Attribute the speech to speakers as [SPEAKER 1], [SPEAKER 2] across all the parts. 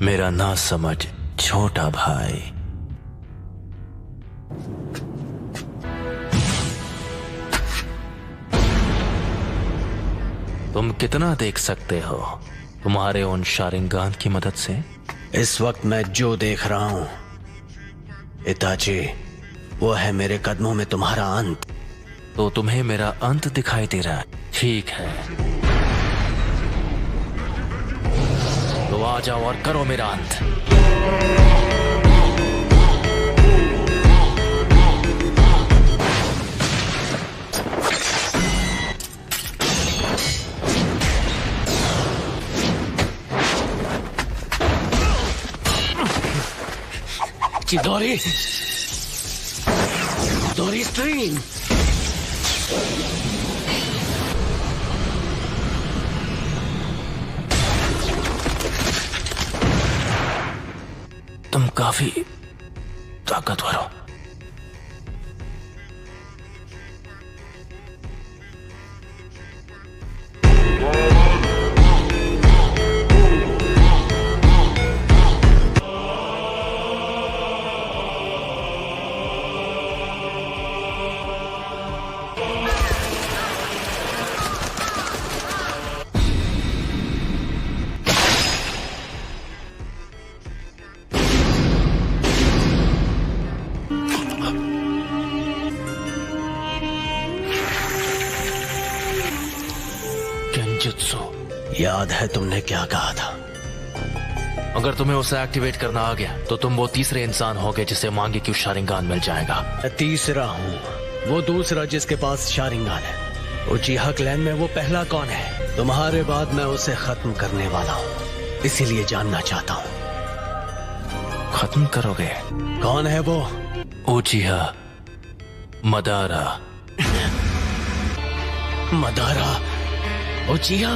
[SPEAKER 1] मेरा ना समझ छोटा भाई। तुम कितना देख सकते हो तुम्हारे उन शारिंगान की मदद से?
[SPEAKER 2] इस वक्त मैं जो देख रहा हूं इताची, वो है मेरे कदमों में तुम्हारा अंत।
[SPEAKER 1] तो तुम्हें मेरा अंत दिखाई दे रहा है? ठीक है, तो आ जाओ और करो मेरा अंत।
[SPEAKER 2] चिदोरी, दोरी स्ट्रीम।
[SPEAKER 1] तुम काफी ताकतवर हो। गेंजुत्सु।
[SPEAKER 2] याद है तुमने क्या कहा था?
[SPEAKER 1] अगर तुम्हें उसे एक्टिवेट करना आ गया तो तुम वो तीसरे इंसान होगे जिसे मांगे क्यों शारिंगान मिल जाएगा।
[SPEAKER 2] मैं तीसरा हूँ, वो दूसरा जिसके पास शारिंगान है। उचिहा क्लैन में वो पहला कौन है? तुम्हारे बाद मैं उसे खत्म करने वाला हूँ, इसीलिए जानना चाहता हूँ।
[SPEAKER 1] खत्म करोगे?
[SPEAKER 2] कौन है वो?
[SPEAKER 1] उचिहा Madara.
[SPEAKER 2] Madara उचिहा?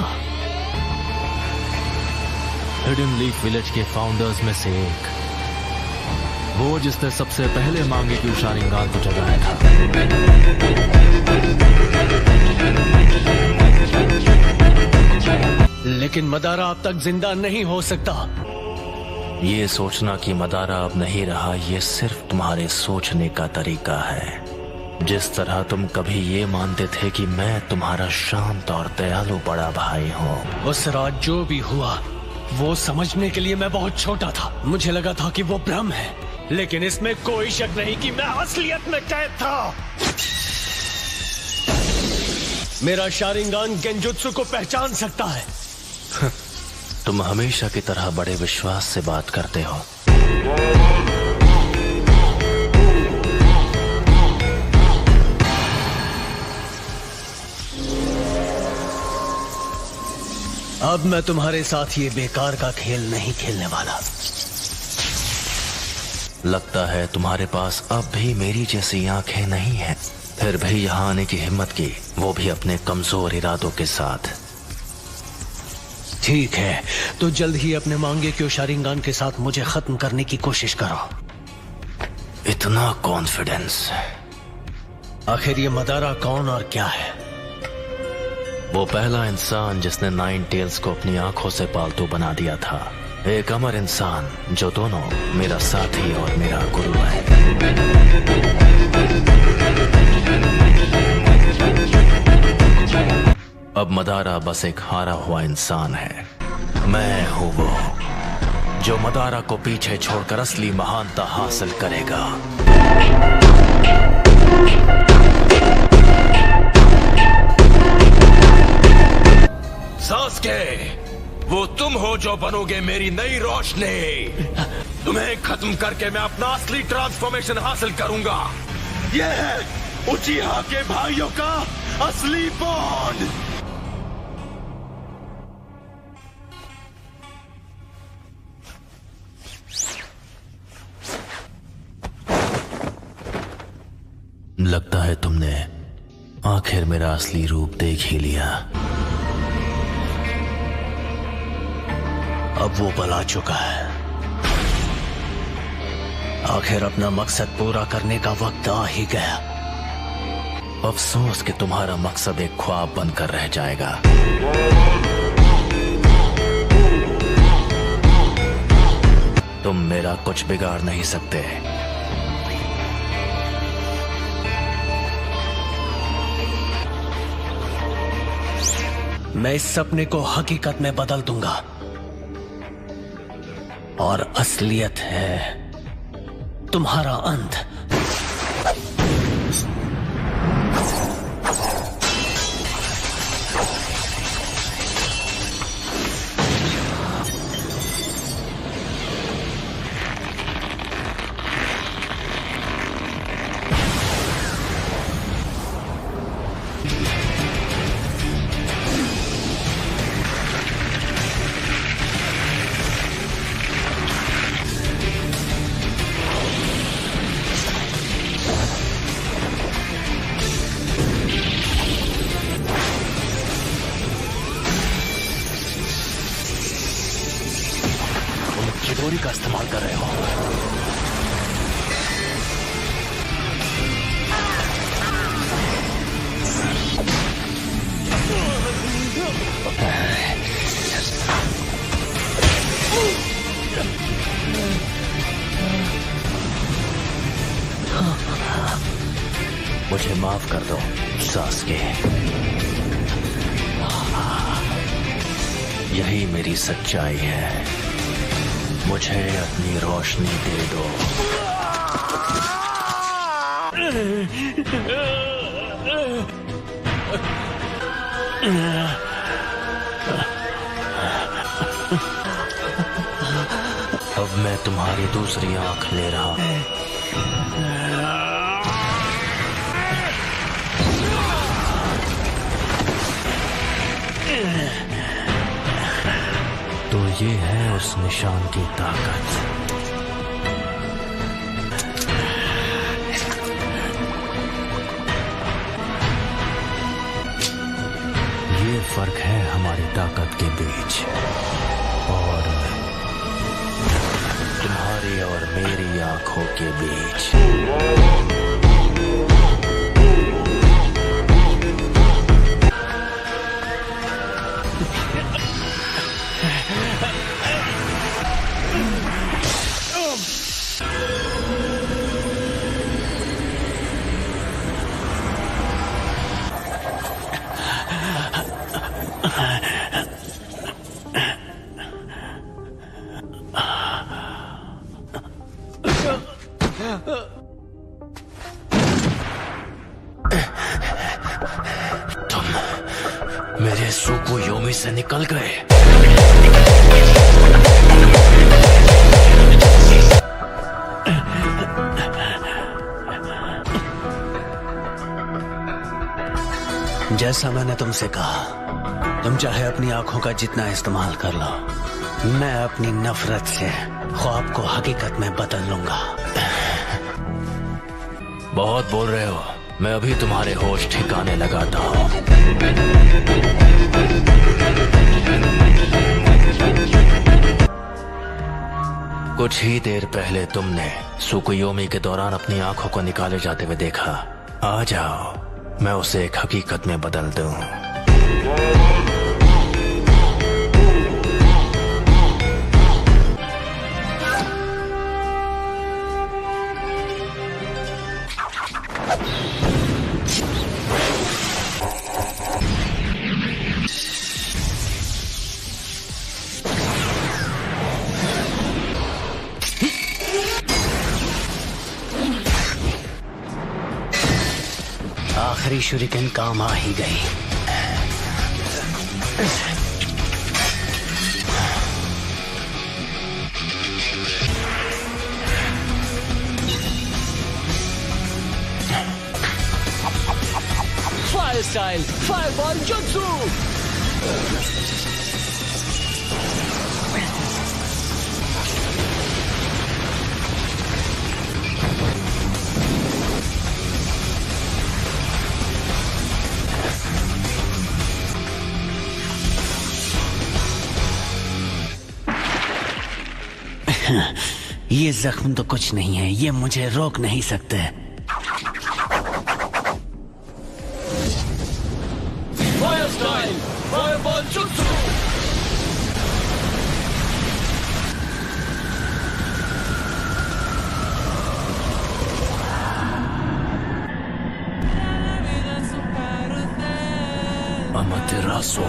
[SPEAKER 1] Hidden leaf village के फाउंडर्स में से एक, वो जिसने सबसे पहले मांगे क्यों शारिंगान को जगाया था।
[SPEAKER 2] लेकिन मदारा अब तक जिंदा नहीं हो सकता।
[SPEAKER 1] ये सोचना कि मदारा अब नहीं रहा, ये सिर्फ तुम्हारे सोचने का तरीका है। जिस तरह तुम कभी ये मानते थे कि मैं तुम्हारा शांत और दयालु बड़ा भाई हूँ।
[SPEAKER 2] उस रात जो भी हुआ वो समझने के लिए मैं बहुत छोटा था। मुझे लगा था कि वो भ्रम है, लेकिन इसमें कोई शक नहीं कि मैं असलियत में कैद था। मेरा शारिंगान गेंजुत्सु को पहचान सकता है।
[SPEAKER 1] तुम हमेशा की तरह बड़े विश्वास से बात करते हो।
[SPEAKER 2] अब मैं तुम्हारे साथ ये बेकार का खेल नहीं खेलने वाला।
[SPEAKER 1] लगता है तुम्हारे पास अब भी मेरी जैसी आंखें नहीं हैं। फिर भी यहाँ आने की हिम्मत की, वो भी अपने कमजोर इरादों के साथ।
[SPEAKER 2] ठीक है, तो जल्द ही अपने मांगे क्यों शारिंगान के साथ मुझे खत्म करने की कोशिश करो।
[SPEAKER 1] इतना कॉन्फिडेंस?
[SPEAKER 2] आखिर ये मदारा कौन और क्या है?
[SPEAKER 1] वो पहला इंसान जिसने नाइन टेल्स को अपनी आंखों से पालतू बना दिया था। एक अमर इंसान जो दोनों मेरा साथी और मेरा गुरु है। अब मदारा बस एक हारा हुआ इंसान है। मैं हूं वो जो मदारा को पीछे छोड़कर असली महानता हासिल करेगा।
[SPEAKER 3] सास्के, वो तुम हो जो बनोगे मेरी नई रोशनी। तुम्हें खत्म करके मैं अपना असली ट्रांसफॉर्मेशन हासिल करूंगा। यह है उचिहा के भाइयों का असली बॉन्ड।
[SPEAKER 1] लगता है तुमने आखिर मेरा असली रूप देख ही लिया।
[SPEAKER 2] अब वो पला चुका है। आखिर अपना मकसद पूरा करने का वक्त आ ही गया।
[SPEAKER 1] अफसोस कि तुम्हारा मकसद एक ख्वाब बनकर रह जाएगा। तुम मेरा कुछ बिगाड़ नहीं सकते।
[SPEAKER 2] मैं इस सपने को हकीकत में बदल दूंगा और असलियत है तुम्हारा अंत। चिडोरी का इस्तेमाल कर रहे हो।
[SPEAKER 1] मुझे माफ कर दो सास्के। यही मेरी सच्चाई है। मुझे अपनी रोशनी दे दो। अब मैं तुम्हारी दूसरी आंख ले रहा हूं। तो ये है उस निशान की ताकत। ये फर्क है हमारी ताकत के बीच और तुम्हारी और मेरी आंखों के बीच। तुम मेरे सुकुयोमी से निकल गए।
[SPEAKER 2] जैसा मैंने तुमसे कहा, तुम चाहे अपनी आंखों का जितना इस्तेमाल कर लो, मैं अपनी नफरत से ख्वाब को हकीकत में बदल लूंगा।
[SPEAKER 1] बहुत बोल रहे हो। मैं अभी तुम्हारे होश ठिकाने लगाता हूँ। कुछ ही देर पहले तुमने सुकुयोमी के दौरान अपनी आंखों को निकाले जाते हुए देखा। आ जाओ, मैं उसे एक हकीकत में बदल दूं।
[SPEAKER 2] आखिरी शुरिकन काम आ ही गई। Fire style, fireball jutsu. ये जख्म तो कुछ नहीं है, ये मुझे रोक नहीं सकते। फायर स्टाइल, फायरबॉल जुत्सु। अमातेरासु।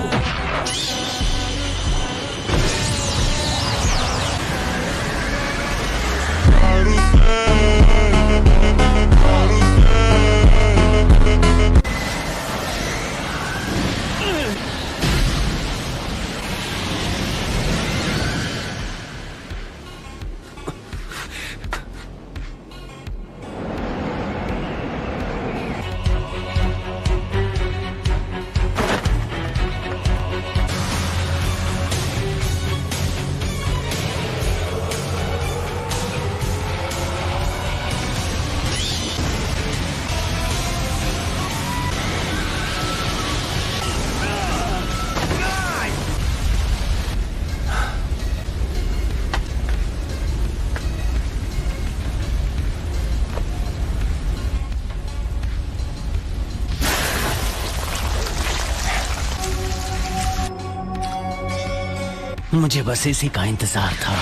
[SPEAKER 2] मुझे बस इसी का इंतजार था।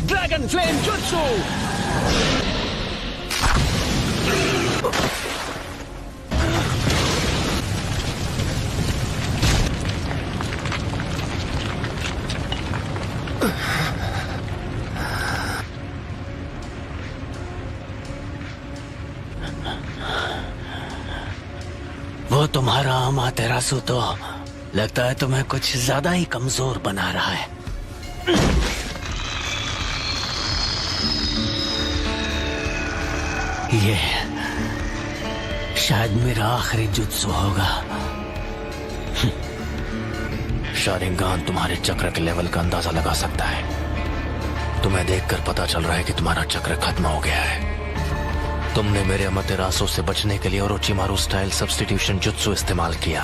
[SPEAKER 2] ड्रैगन फ्लेम जुत्सु। वो तुम्हारा अमातेरासु तो लगता है तुम्हें कुछ ज्यादा ही कमजोर बना रहा है। ये शायद मेरा आखिरी जुत्सु होगा।
[SPEAKER 1] शारिंगान तुम्हारे चक्र के लेवल का अंदाजा लगा सकता है। तुम्हें देखकर पता चल रहा है कि तुम्हारा चक्र खत्म हो गया है। तुमने मेरे अमातेरासु से बचने के लिए ओरोचिमारू स्टाइल सब्स्टिट्यूशन जुत्सु इस्तेमाल किया।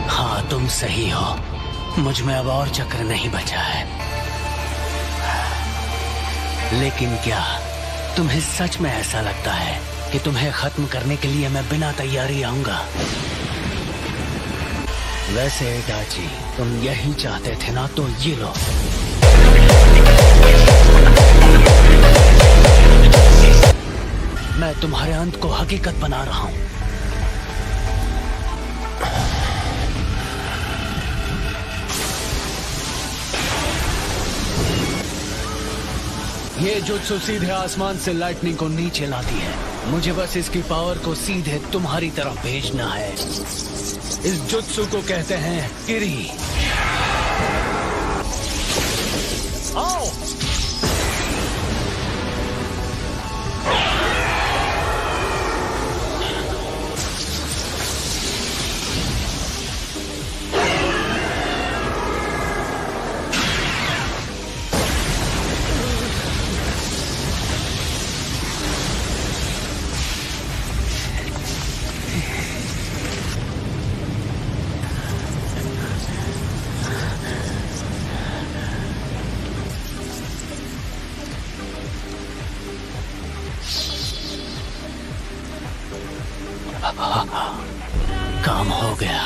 [SPEAKER 2] हाँ, तुम सही हो। मुझ में अब और चक्र नहीं बचा है। लेकिन क्या तुम्हें सच में ऐसा लगता है कि तुम्हें खत्म करने के लिए मैं बिना तैयारी आऊंगा? वैसे इटाची, तुम यही चाहते थे ना, तो ये लो। मैं तुम्हारे अंत को हकीकत बना रहा हूं। ये जुत्सु सीधे आसमान से लाइटनिंग को नीचे लाती है। मुझे बस इसकी पावर को सीधे तुम्हारी तरफ भेजना है। इस जुत्सु को कहते हैं किरी। आओ। काम हो गया।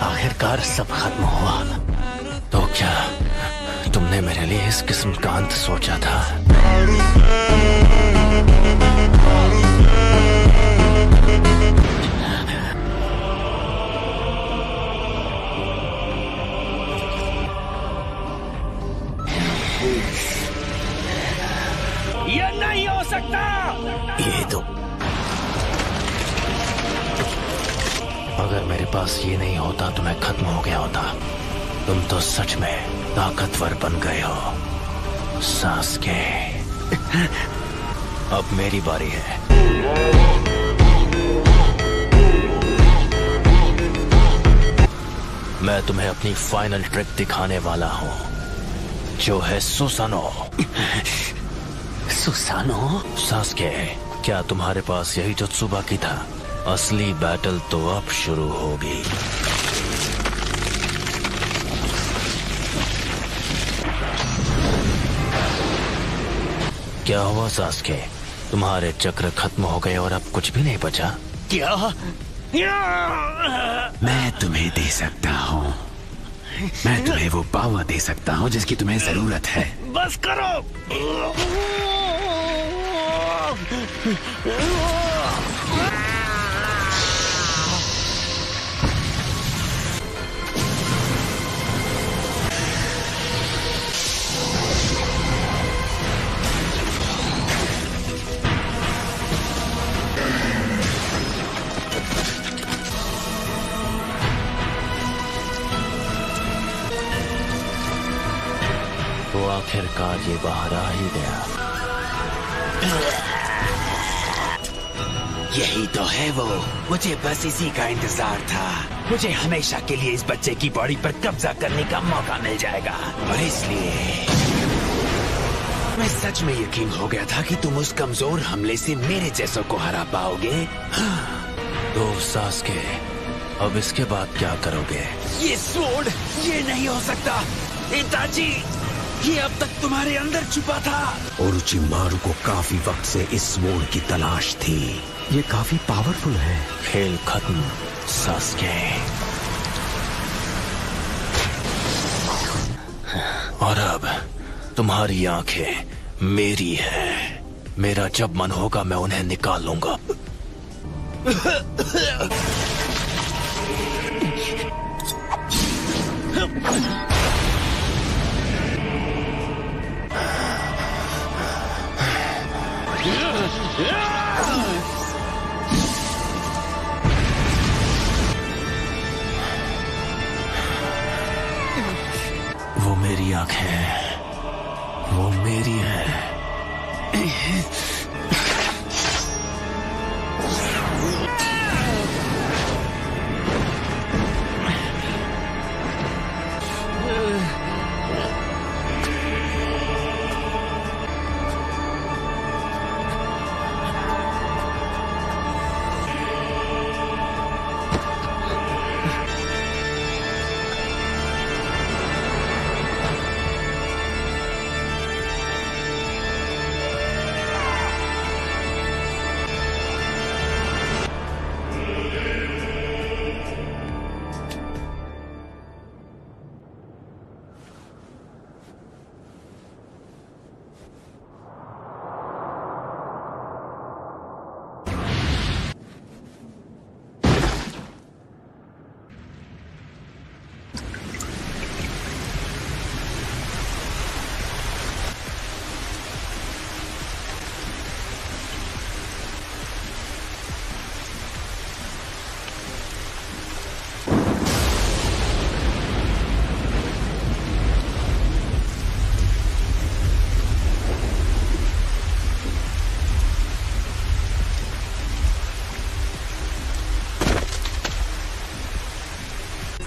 [SPEAKER 2] आखिरकार सब खत्म हुआ।
[SPEAKER 1] तो क्या तुमने मेरे लिए इस किस्म का अंत सोचा था?
[SPEAKER 2] ये नहीं हो सकता।
[SPEAKER 1] ये तो अगर मेरे पास ये नहीं होता तो मैं खत्म हो गया होता। तुम तो सच में ताकतवर बन गए हो सास्के। अब मेरी बारी है। मैं तुम्हें अपनी फाइनल ट्रिक दिखाने वाला हूँ, जो है सुसानो।
[SPEAKER 2] सुसानो?
[SPEAKER 1] सास्के, क्या तुम्हारे पास यही जुत्सु बाकी था? असली बैटल तो अब शुरू होगी। क्या हुआ सास्के? तुम्हारे चक्र खत्म हो गए और अब कुछ भी नहीं बचा?
[SPEAKER 2] क्या?
[SPEAKER 4] मैं तुम्हें दे सकता हूँ मैं तुम्हें वो पावर दे सकता हूँ जिसकी तुम्हें जरूरत है।
[SPEAKER 2] बस करो।
[SPEAKER 1] तो आखिरकार ये बाहर आ ही गया।
[SPEAKER 4] यही तो है वो। मुझे बस इसी का इंतजार था। मुझे हमेशा के लिए इस बच्चे की बॉडी पर कब्जा करने का मौका मिल जाएगा, और इसलिए मैं सच में यकीन हो गया था कि तुम उस कमजोर हमले से मेरे जैसों को हरा पाओगे।
[SPEAKER 1] तो सास्के, अब इसके बाद क्या करोगे?
[SPEAKER 4] ये स्वॉर्ड, ये नहीं हो सकता। इताची, ये अब तक तुम्हारे अंदर छुपा था।
[SPEAKER 5] ओरोचिमारू को काफी वक्त से इस स्वॉर्ड की तलाश थी। ये काफी पावरफुल है।
[SPEAKER 1] खेल खत्म सास्के। और अब तुम्हारी आंखें मेरी हैं। मेरा जब मन होगा मैं उन्हें निकाल लूंगा। वो मेरी आंखें, वो मेरी है।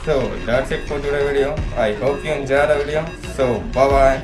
[SPEAKER 6] So that's it for today's video. I hope you enjoyed the video. So bye bye.